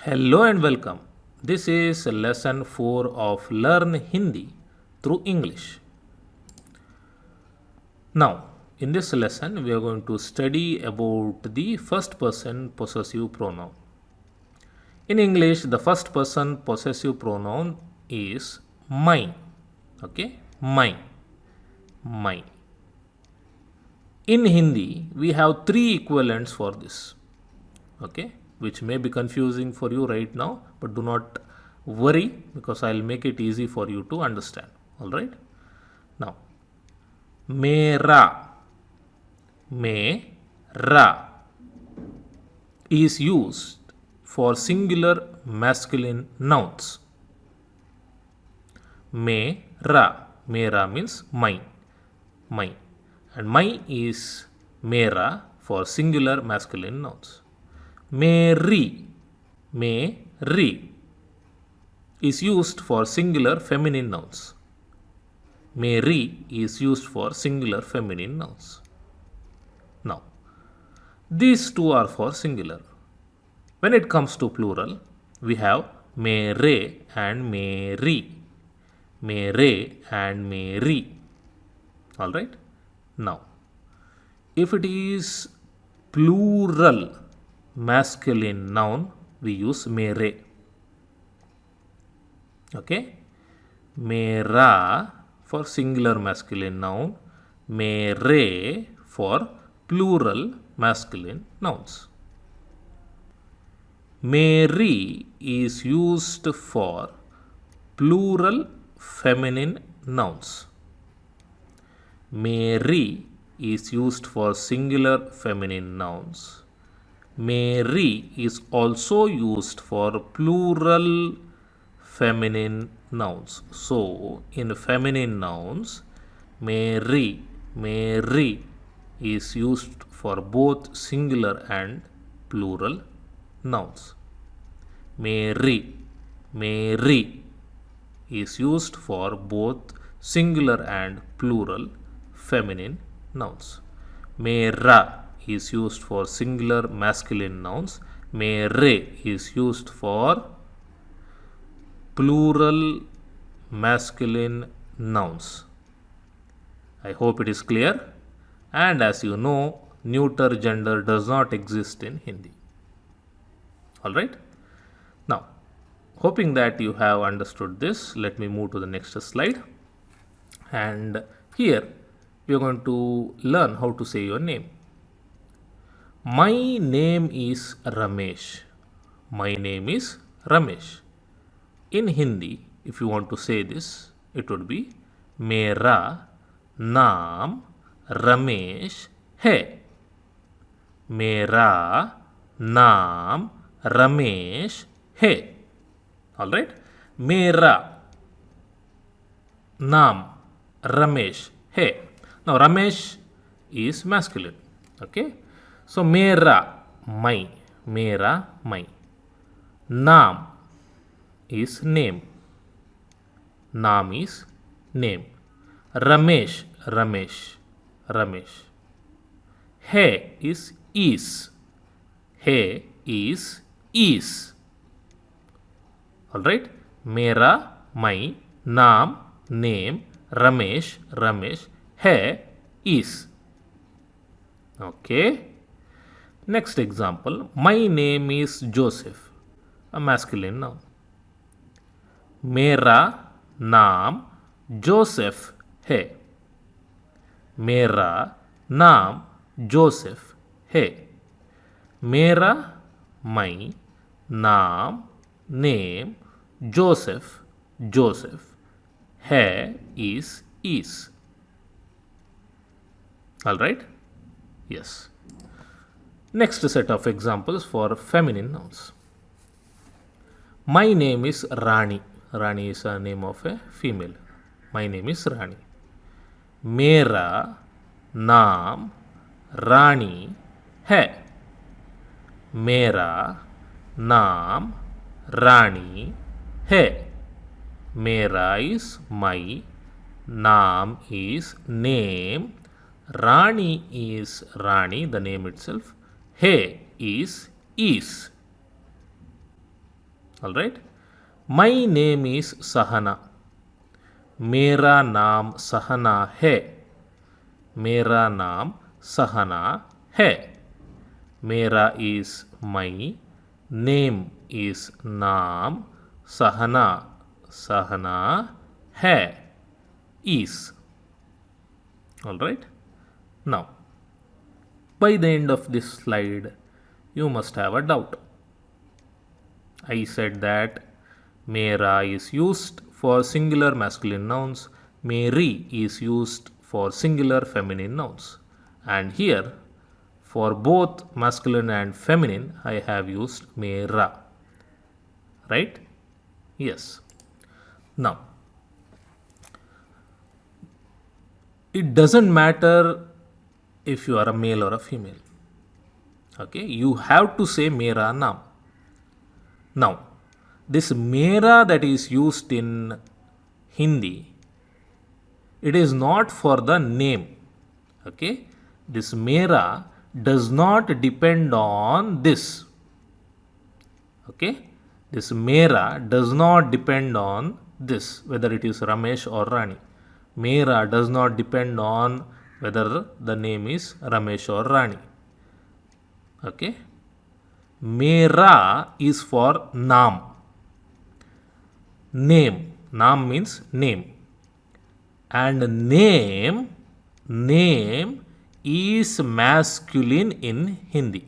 Hello and welcome. This is lesson 4 of Learn Hindi through English. Now, in this lesson, we are going to study about the first person possessive pronoun. In English, the first person possessive pronoun is mine. Okay, mine, mine. In Hindi, we have three equivalents for this. Okay, which may be confusing for you right now, but do not worry because I'll make it easy for you to understand. All right. Now, mera, mera is used for singular masculine nouns. Mera, mera means mine, mine, and mine is mera for singular masculine nouns. Mary, Mary is used for singular feminine nouns. Mary is used for singular feminine nouns. Now, these two are for singular. When it comes to plural, we have mere and Mary. Mere and Mary. Alright? Now, if it is plural masculine noun, we use mere. Okay? Mera for singular masculine noun, mere for plural masculine nouns. Mary is used for plural feminine nouns. Mary is used for singular feminine nouns. Mary is also used for plural feminine nouns. So, in feminine nouns, Mary is used for both singular and plural nouns. Mary is used for both singular and plural feminine nouns. Mera is used for singular masculine nouns. Mere is used for plural masculine nouns. I hope it is clear. And as you know, neuter gender does not exist in Hindi. Alright? Now, hoping that you have understood this, let me move to the next slide. And here, we are going to learn how to say your name. My name is Ramesh. My name is Ramesh. In Hindi, if you want to say this, it would be Mera naam Ramesh hai. Mera naam Ramesh hai. Alright? Mera naam Ramesh hai. Now, Ramesh is masculine. Okay? So, mera, my. Mera, my. Naam is name. Naam is name. Ramesh, Ramesh, Ramesh. Hai is is. Hai is. Alright? Mera, my, naam, name, Ramesh, Ramesh, hai is. Okay? Next example. My name is Joseph. A masculine noun. Mera naam Joseph hai. Mera naam Joseph hai. Mera, my, naam, name, Joseph, Joseph, hai is. Alright? Yes. Next set of examples for feminine nouns. My name is Rani. Rani is a name of a female. My name is Rani. Mera naam Rani hai. Mera naam Rani hai. Mera is my. Naam is name. Rani is Rani, the name itself. Hai is. Alright. My name is Sahana. मेरा नाम सहना है. मेरा नाम सहना है. मेरा is my, name is नाम, सहना सहना है is. Alright. Now, by the end of this slide, you must have a doubt. I said that mera is used for singular masculine nouns, meri is used for singular feminine nouns. And here, for both masculine and feminine, I have used mera. Right? Yes. Now, it doesn't matter if you are a male or a female. Okay, you have to say mera naam. Now, this mera that is used in Hindi, it is not for the name. Okay, this mera does not depend on this. Okay, this mera does not depend on this, whether it is Ramesh or Rani. Mera does not depend on whether the name is Ramesh or Rani. Okay, mera is for naam. Name. Naam means name. And name is masculine in Hindi.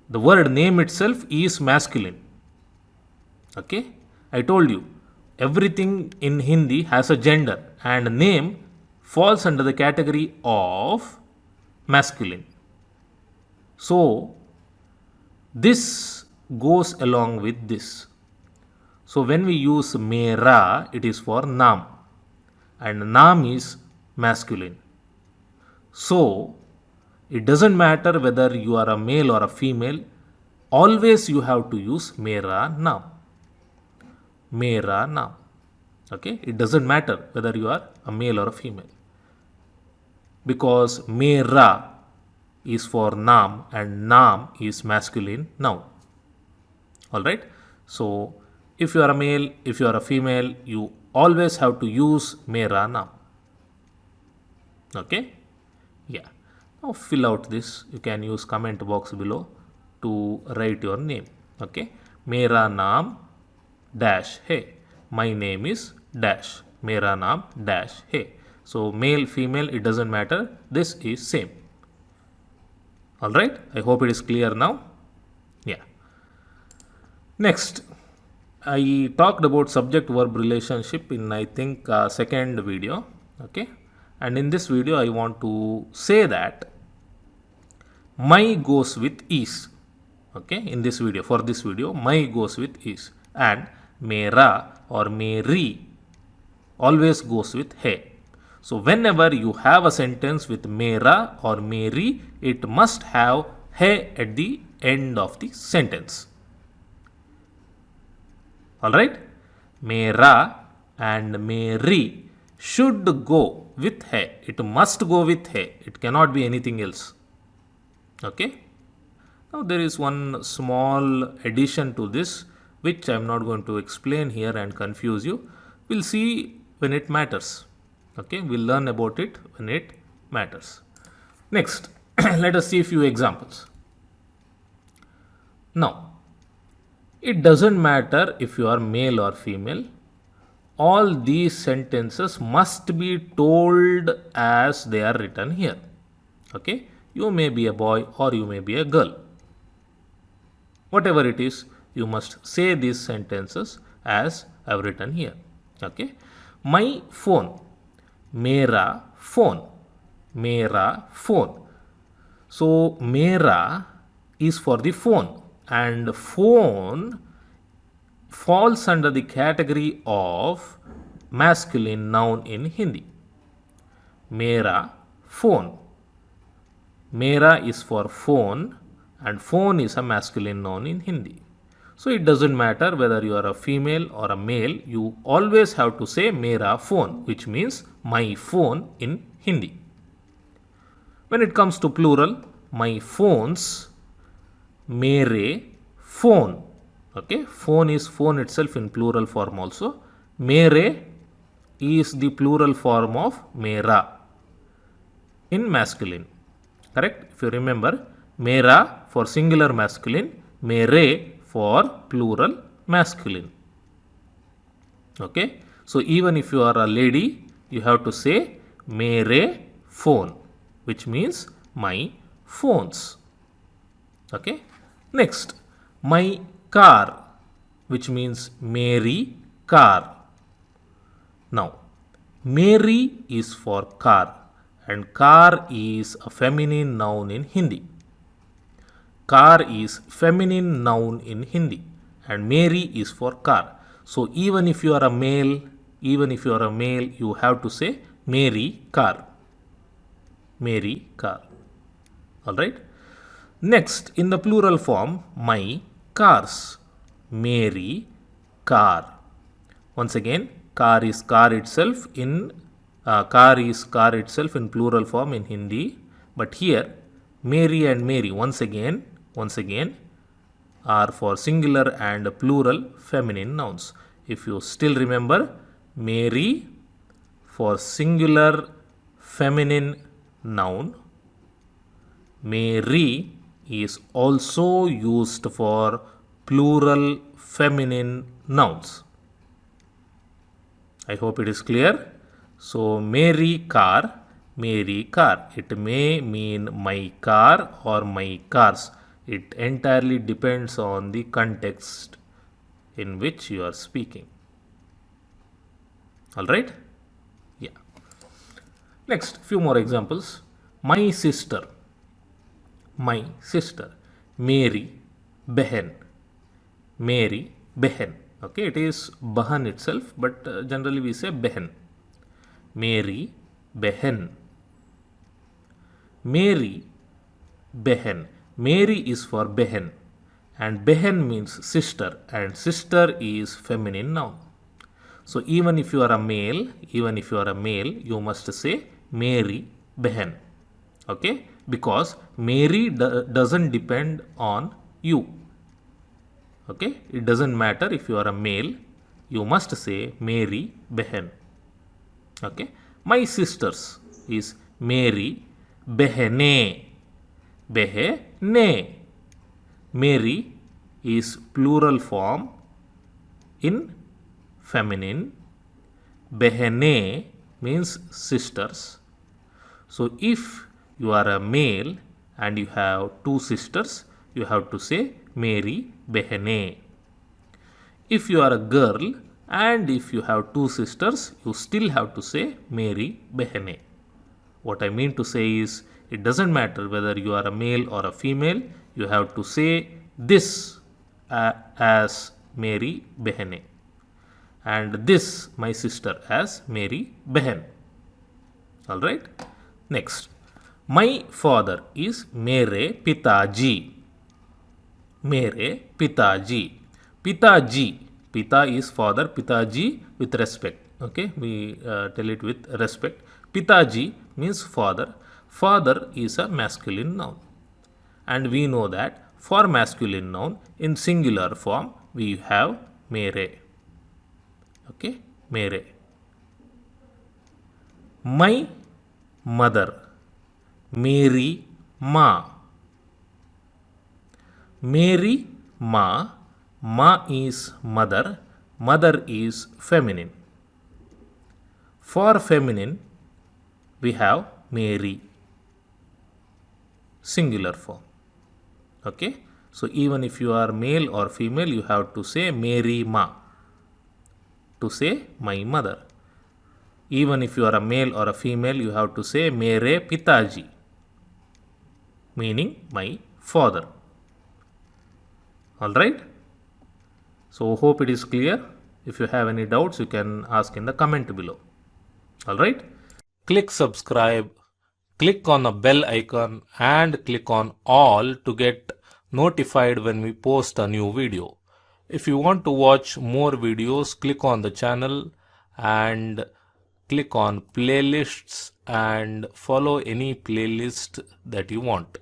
The word name itself is masculine. Okay, I told you everything in Hindi has a gender, and name falls under the category of masculine. So, this goes along with this. So, when we use mera, it is for naam, and naam is masculine. So, it doesn't matter whether you are a male or a female, always you have to use mera naam. Mera naam. Okay, it doesn't matter whether you are a male or a female, because mera is for naam and naam is masculine noun. Alright, so if you are a male, if you are a female, you always have to use mera naam. Okay, yeah. Now fill out this. You can use comment box below to write your name. Okay, mera naam dash hai. My name is dash. Mera naam dash hai. So male, female, it doesn't matter. This is same. Alright, I hope it is clear now. Yeah. Next, I talked about subject verb relationship in, I think, second video. Okay, and in this video I want to say that my goes with is. Okay, in this video, for this video, my goes with is, and mera or meri always goes with hai. So whenever you have a sentence with mera or meri, it must have hai at the end of the sentence. Alright, mera and meri should go with hai. It must go with hai. It cannot be anything else. Okay. Now there is one small addition to this, which I am not going to explain here and confuse you. We'll see when it matters. Okay, we'll learn about it when it matters. Next, let us see a few examples. Now, it doesn't matter if you are male or female. All these sentences must be told as they are written here. Okay, you may be a boy or you may be a girl. Whatever it is, you must say these sentences as I have written here. Okay, my phone. Mera phone. Mera phone. So, mera is for the phone, and phone falls under the category of masculine noun in Hindi. Mera phone. Mera is for phone, and phone is a masculine noun in Hindi. So it doesn't matter whether you are a female or a male, you always have to say mera phone, which means my phone in Hindi. When it comes to plural, my phones, mere phone. Okay, phone is phone itself in plural form also. Mere is the plural form of mera in masculine. Correct? If you remember, mera for singular masculine, mere for plural masculine. Okay, so even if you are a lady, you have to say mere phone, which means my phones. Okay, next, my car, which means Mary car. Now, Mary is for car, and car is a feminine noun in Hindi. Car is feminine noun in Hindi, and Mary is for car. So even if you are a male, you have to say Mary car. Mary car. All right. Next, in the plural form, my cars. Mary car. Once again, car is car itself in plural form in Hindi. But here, Mary and Mary once again are for singular and plural feminine nouns. If you still remember, Mary for singular feminine noun, Mary is also used for plural feminine nouns. I hope it is clear. So, Mary car. It may mean my car or my cars. It entirely depends on the context in which you are speaking. Alright? Yeah. Next, few more examples. My sister. Mary Behen. Okay, it is Bahan itself, but generally we say Behen. Mary Behen. Mary is for Behen, and Behen means sister, and sister is feminine noun. So even if you are a male, you must say Mary Behen. Okay, because Mary doesn't depend on you. Okay, it doesn't matter if you are a male, you must say Mary Behen. Okay, my sisters is Mary Behene. Mary is plural form in feminine. Behene means sisters. So if you are a male and you have two sisters, you have to say Mary Behene. If you are a girl and if you have two sisters, you still have to say Mary Behene. What I mean to say is, it doesn't matter whether you are a male or a female, you have to say this as Mary Behene, and this, my sister, as Mary Behen. Alright? Next, my father is Mere Pitaji. Pita is father, Pitaji with respect. Okay, we tell it with respect. Pitaji means father. Father is a masculine noun, and we know that for masculine noun in singular form we have mere. Okay, mere. My mother, Mary Ma. Mary Ma. Ma is mother. Mother is feminine. For feminine, we have Mary, singular form. Okay, so even if you are male or female, you have to say Mary Ma to say my mother. Even if you are a male or a female, you have to say Mere Pitaji, meaning my father. Alright? So hope it is clear. If you have any doubts, you can ask in the comment below. Alright? Click subscribe, click on the bell icon and click on all to get notified when we post a new video. If you want to watch more videos, click on the channel and click on playlists and follow any playlist that you want.